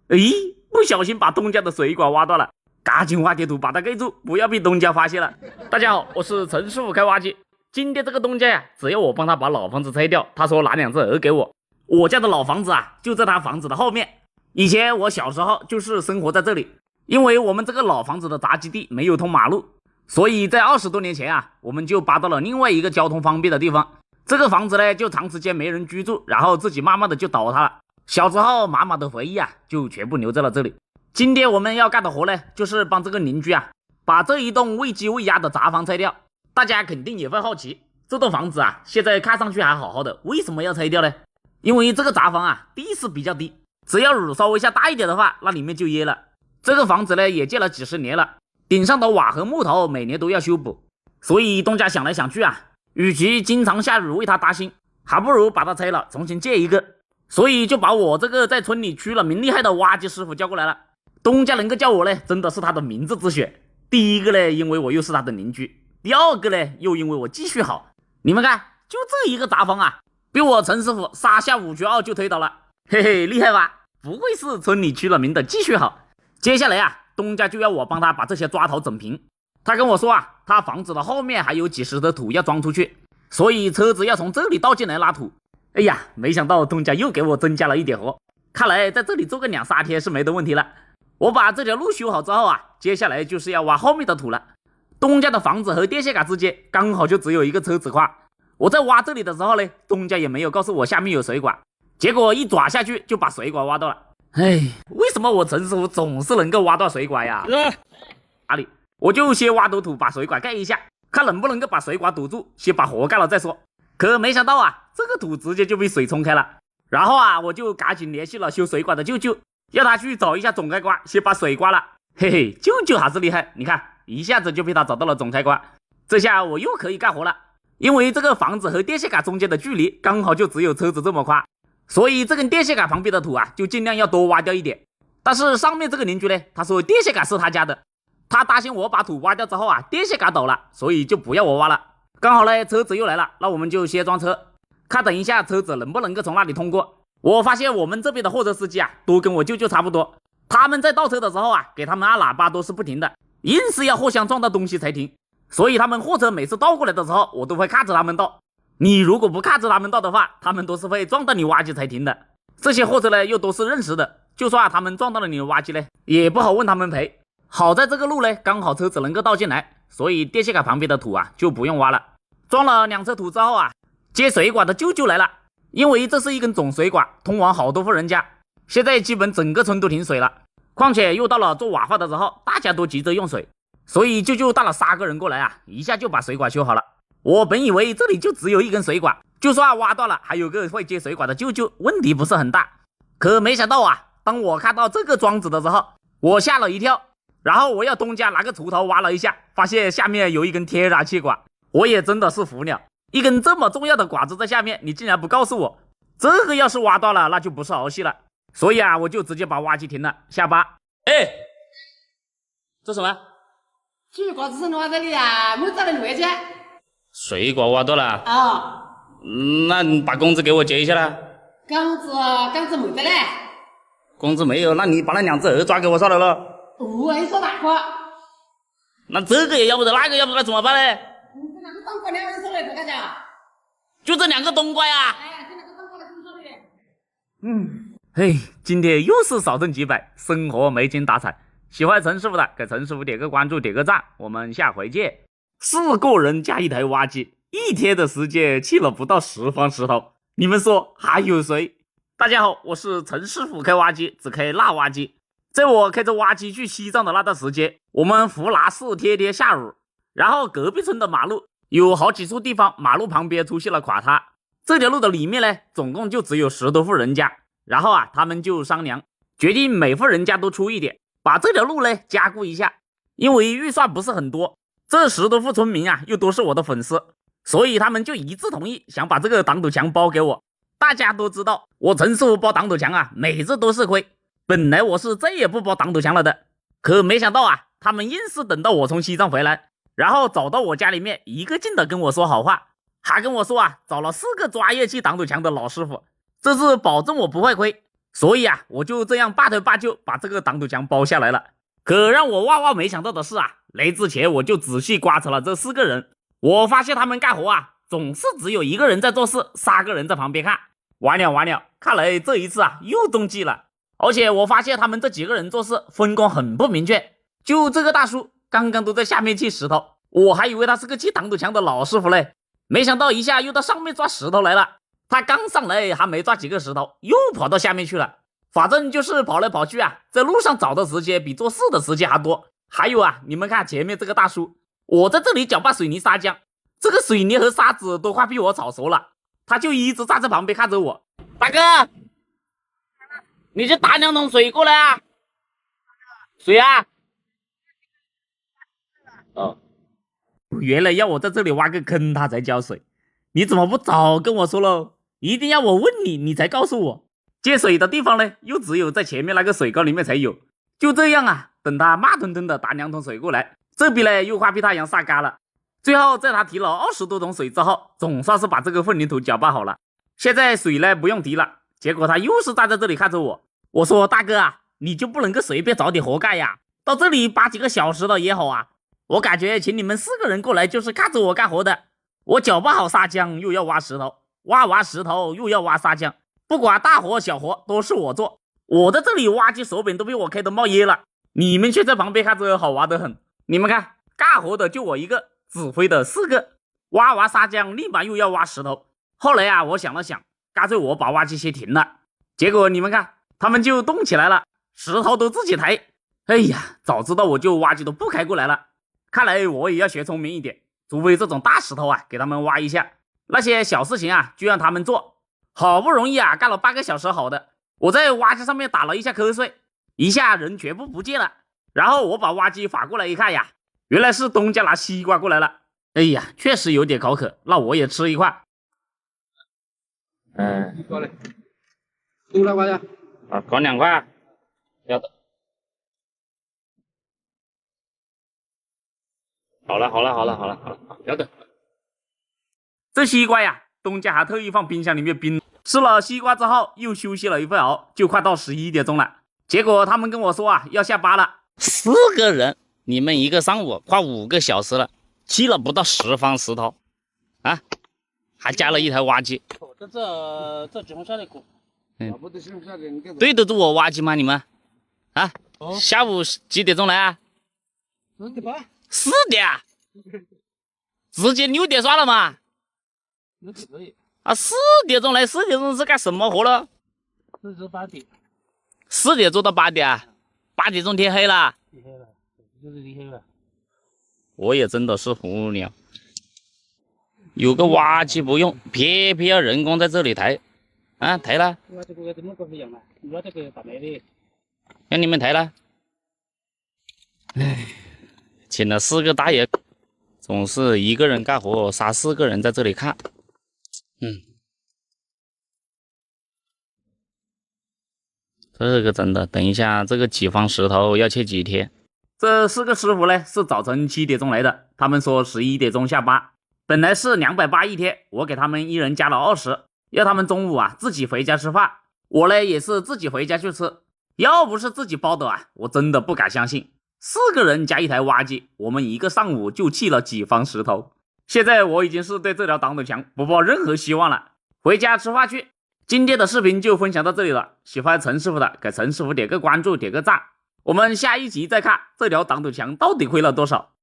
哎，不小心把东家的水管挖断了，赶紧挖点土把它盖住，不要被东家发现了。大家好，我是陈师傅开挖机。今天这个东家呀，只要我帮他把老房子拆掉，他说拿2只鹅给我。我家的老房子啊，就在他房子的后面。以前我小时候就是生活在这里，因为我们这个老房子的杂基地没有通马路，所以在20多年前啊，我们就搬到了另外一个交通方便的地方。这个房子呢，就长时间没人居住，然后自己慢慢的就倒塌了。小时候满满的回忆啊，就全部留在了这里。今天我们要干的活呢，就是帮这个邻居啊，把这一栋未积未压的杂房拆掉。大家肯定也会好奇，这栋房子啊，现在看上去还好好的，为什么要拆掉呢？因为这个杂房啊，地势比较低，只要雨稍微下大一点的话，那里面就噎了。这个房子呢，也建了几十年了，顶上的瓦和木头每年都要修补，所以东家想来想去啊，与其经常下雨为他担心，还不如把它拆了，重新建一个。所以就把我这个在村里出了名厉害的挖机师傅叫过来了。东家能够叫我呢，真的是他的名字之选。第一个呢，因为我又是他的邻居；第二个呢，又因为我技术好。你们看，就这一个杂房啊，被我陈师傅杀下5局2就推倒了，嘿嘿，厉害吧？不愧是村里出了名的技术好。接下来啊，东家就要我帮他把这些抓头整平。他跟我说啊，他房子的后面还有几十的土要装出去，所以车子要从这里倒进来拉土。哎呀，没想到东家又给我增加了一点活，看来在这里做个2-3天是没得问题了。我把这条路修好之后啊，接下来就是要挖后面的土了。东家的房子和电线杆之间刚好就只有一个车子宽，我在挖这里的时候呢，东家也没有告诉我下面有水管，结果一抓下去就把水管挖到了。哎，为什么我陈师傅总是能够挖到水管呀？哪里？我就先挖堵土把水管盖一下，看能不能够把水管堵住，先把活干了再说。可没想到啊，这个土直接就被水冲开了。然后啊，我就赶紧联系了修水管的舅舅，要他去找一下总开关，先把水刮了。嘿嘿，舅舅还是厉害，你看一下子就被他找到了总开关。这下我又可以干活了，因为这个房子和电线杆中间的距离刚好就只有车子这么宽，所以这根电线杆旁边的土啊，就尽量要多挖掉一点。但是上面这个邻居呢，他说电线杆是他家的，他担心我把土挖掉之后啊，电线杆倒了，所以就不要我挖了。刚好呢，车子又来了，那我们就先装车，看等一下车子能不能够从那里通过。我发现我们这边的货车司机啊，都跟我舅舅差不多，他们在倒车的时候啊，给他们按喇叭都是不停的，硬是要货箱撞到东西才停。所以他们货车每次倒过来的时候，我都会看着他们倒。你如果不看着他们倒的话，他们都是会撞到你挖机才停的。这些货车呢，又都是认识的，就算他们撞到了你的挖机呢，也不好问他们赔。好在这个路呢，刚好车子能够倒进来，所以电线杆旁边的土啊就不用挖了。装了2车土之后啊，接水管的舅舅来了，因为这是一根总水管，通往好多户人家，现在基本整个村都停水了。况且又到了做晚饭的时候，大家都急着用水，所以舅舅带了3个人过来啊，一下就把水管修好了。我本以为这里就只有一根水管，就算挖断了，还有个会接水管的舅舅，问题不是很大。可没想到啊，当我看到这个桩子的时候，我吓了一跳。然后我要东家拿个锄头挖了一下，发现下面有一根天然气管，我也真的是服了，一根这么重要的管子在下面，你竟然不告诉我，这个要是挖断了，那就不是儿戏了。所以啊，我就直接把挖机停了，下巴。哎，这什么？水管子是挖这里啊，没找人回去。水管挖断了啊？那你把工资给我结一下啦。工资没得嘞。工资没有，那你把那2只鹅抓给我算了咯。你说哪个？那这个也要不得，那个要不得，怎么办呢？这两个冬瓜2人说来这个的。就这2个冬瓜呀。哎，这2个冬瓜怎么说的？嘿，今天又是少挣几百，生活没精打采。喜欢陈师傅的，给陈师傅点个关注，点个赞，我们下回见。4个人加一台挖机，1天的时间砌了不到10方石头，你们说还有谁？大家好，我是陈师傅开挖机，只开辣挖机。在我开着挖机去西藏的那段时间，我们湖南市天天下雨，然后隔壁村的马路有好几处地方马路旁边出现了垮塌，这条路的里面呢，总共就只有10多户人家，然后啊，他们就商量，决定每户人家都出一点，把这条路呢加固一下。因为预算不是很多，这10多户村民啊又都是我的粉丝，所以他们就一致同意想把这个挡土墙包给我。大家都知道我陈师傅包挡土墙啊，每次都是亏，本来我是再也不包挡土墙了的，可没想到啊，他们硬是等到我从西藏回来，然后找到我家里面，一个劲的跟我说好话，还跟我说啊，找了4个专业砌挡土墙的老师傅，这次保证我不会亏。所以啊，我就这样八推八就把这个挡土墙包下来了。可让我万万没想到的是啊，来之前我就仔细观察了这4个人，我发现他们干活啊，总是只有1个人在做事，3个人在旁边看。完了，看来这一次啊又中计了。而且我发现他们这几个人做事分工很不明确，就这个大叔刚刚都在下面砌石头，我还以为他是个砌挡土墙的老师傅嘞，没想到一下又到上面抓石头来了。他刚上来还没抓几个石头，又跑到下面去了。反正就是跑来跑去啊，在路上找的时间比做事的时间还多。还有啊，你们看前面这个大叔，我在这里搅拌水泥砂浆，这个水泥和沙子都快被我炒熟了，他就一直站在旁边看着我。大哥，你去打2桶水过来啊！水啊！哦，原来要我在这里挖个坑他才浇水，你怎么不早跟我说喽？一定要我问你，你才告诉我。接水的地方呢，又只有在前面那个水沟里面才有。就这样啊，等他慢吞吞的打2桶水过来，这边呢又快被太阳晒干了。最后在他提了20多桶水之后，总算是把这个混凝土搅拌好了。现在水呢不用提了，结果他又是站在这里看着我。我说大哥啊，你就不能够随便找点活干呀？到这里扒几个小石头也好啊。我感觉请你们4个人过来就是看着我干活的。我搅拌好砂浆又要挖石头，挖完石头又要挖砂浆，不管大活小活都是我做。我在这里挖机手柄都被我开得冒烟了，你们却在旁边看着好玩得很。你们看，干活的就我一个，指挥的4个。挖完砂浆立马又要挖石头。后来啊，我想了想，干脆我把挖机先停了。结果你们看，他们就动起来了，石头都自己抬。哎呀，早知道我就挖机都不开过来了。看来我也要学聪明一点，除非这种大石头啊，给他们挖一下。那些小事情啊，就让他们做。好不容易啊，干了8个小时好的，我在挖机上面打了一下瞌睡，一下人全部不见了。然后我把挖机反过来一看呀，原来是东家拿西瓜过来了。哎呀，确实有点口渴，那我也吃一块。过来，多少块呀？啊，搞2块。要的。好了，要的。这西瓜呀，东家还特意放冰箱里面冰。吃了西瓜之后，又休息了一会儿，就快到11点钟了。结果他们跟我说啊，要下班了。4个人，你们一个上午，快5个小时了，砌了不到10方石头，啊，还加了一台挖机。这几方下来过，不得行下来，你对得住我挖机吗？你们？啊？下午几点钟来啊4点半。4点啊？直接6点算了嘛？6点可以。啊，4点钟来，4点钟是干什么活了4至8点。4点做到8点啊？8点钟天黑了。天黑了，就是天黑了。我也真的是无聊，有个挖机不用，偏偏要人工在这里抬，啊，抬了。我这个怎么搞不一样啊？我这个打没的。让你们抬了。唉，请了4个大爷，总是1个人干活，杀4个人在这里看。这个真的，等一下这个几方石头要切几天？这4个师傅呢是早晨7点钟来的，他们说11点钟下班。本来是280一天，我给他们1人加了20，要他们中午啊自己回家吃饭。我呢也是自己回家去吃。要不是自己包的啊，我真的不敢相信，4个人加一台挖机，我们1个上午就砌了几方石头。现在我已经是对这条挡土墙不抱任何希望了，回家吃饭去。今天的视频就分享到这里了，喜欢陈师傅的给陈师傅点个关注，点个赞。我们下一集再看这条挡土墙到底亏了多少。